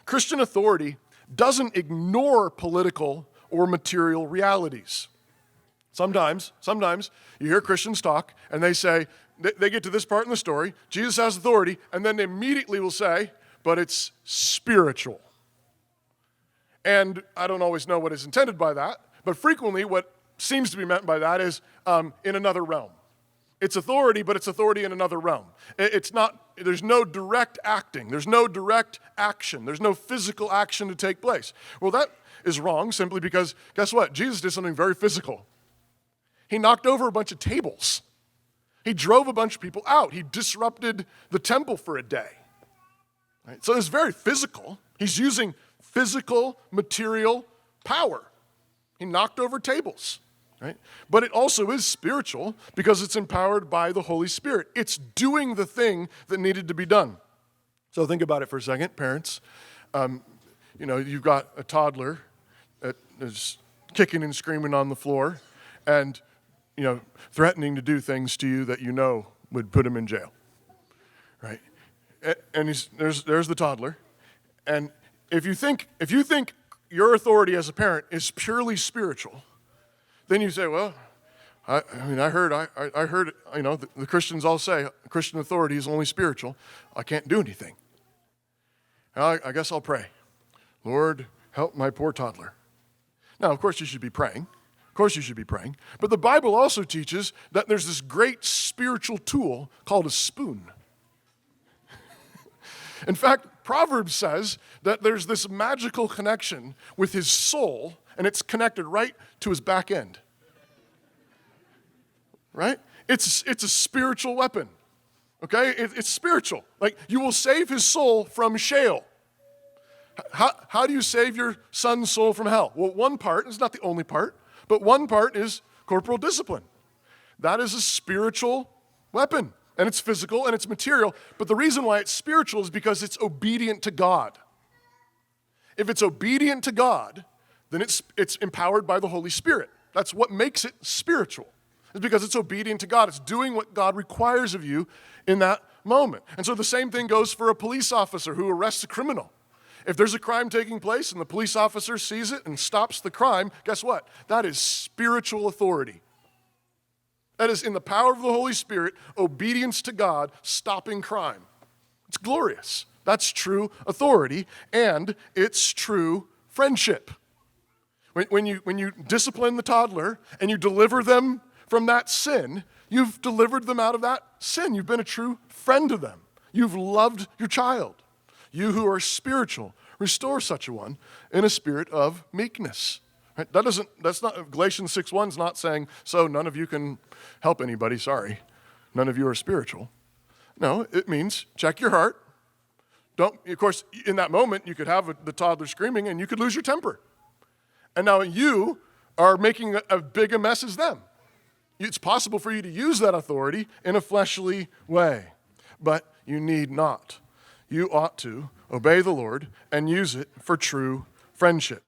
Christian authority doesn't ignore political or material realities. Sometimes you hear Christians talk and they say, they get to this part in the story, Jesus has authority, and then they immediately will say, but it's spiritual. And I don't always know what is intended by that, but frequently what seems to be meant by that is in another realm. It's authority, but it's authority in another realm. It's not, there's no direct acting. There's no direct action. There's no physical action to take place. Well, that is wrong simply because, guess what? Jesus did something very physical. He knocked over a bunch of tables. He drove a bunch of people out. He disrupted the temple for a day. Right? So it's very physical. He's using physical, material power. He knocked over tables. Right? But it also is spiritual because it's empowered by the Holy Spirit. It's doing the thing that needed to be done. So think about it for a second, parents. You've got a toddler that is kicking and screaming on the floor and, threatening to do things to you that you know would put him in jail. Right? And there's the toddler. And if you think your authority as a parent is purely spiritual, then you say, well, I heard, the Christians all say Christian authority is only spiritual. I can't do anything. I guess I'll pray. Lord, help my poor toddler. Now, of course, you should be praying. Of course, you should be praying. But the Bible also teaches that there's this great spiritual tool called a spoon. In fact, Proverbs says that there's this magical connection with his soul, and it's connected right to his back end. Right? It's a spiritual weapon. Okay? It's spiritual. Like, you will save his soul from Sheol. How do you save your son's soul from hell? Well, one part, it's not the only part, but one part is corporal discipline. That is a spiritual weapon. And it's physical and it's material. But the reason why it's spiritual is because it's obedient to God. If it's obedient to God, then it's empowered by the Holy Spirit. That's what makes it spiritual. It's because it's obedient to God. It's doing what God requires of you in that moment. And so the same thing goes for a police officer who arrests a criminal. If there's a crime taking place and the police officer sees it and stops the crime, guess what? That is spiritual authority. That is in the power of the Holy Spirit, obedience to God, stopping crime. It's glorious. That's true authority, and it's true friendship. When you discipline the toddler and you deliver them from that sin, you've delivered them out of that sin. You've been a true friend to them. You've loved your child. You who are spiritual, restore such a one in a spirit of meekness. Right? That's not, Galatians 6:1 is not saying, so none of you can help anybody, sorry. None of you are spiritual. No, it means check your heart. Of course, in that moment, you could have the toddler screaming and you could lose your temper. And now you are making as big a mess as them. It's possible for you to use that authority in a fleshly way, but you need not. You ought to obey the Lord and use it for true friendship.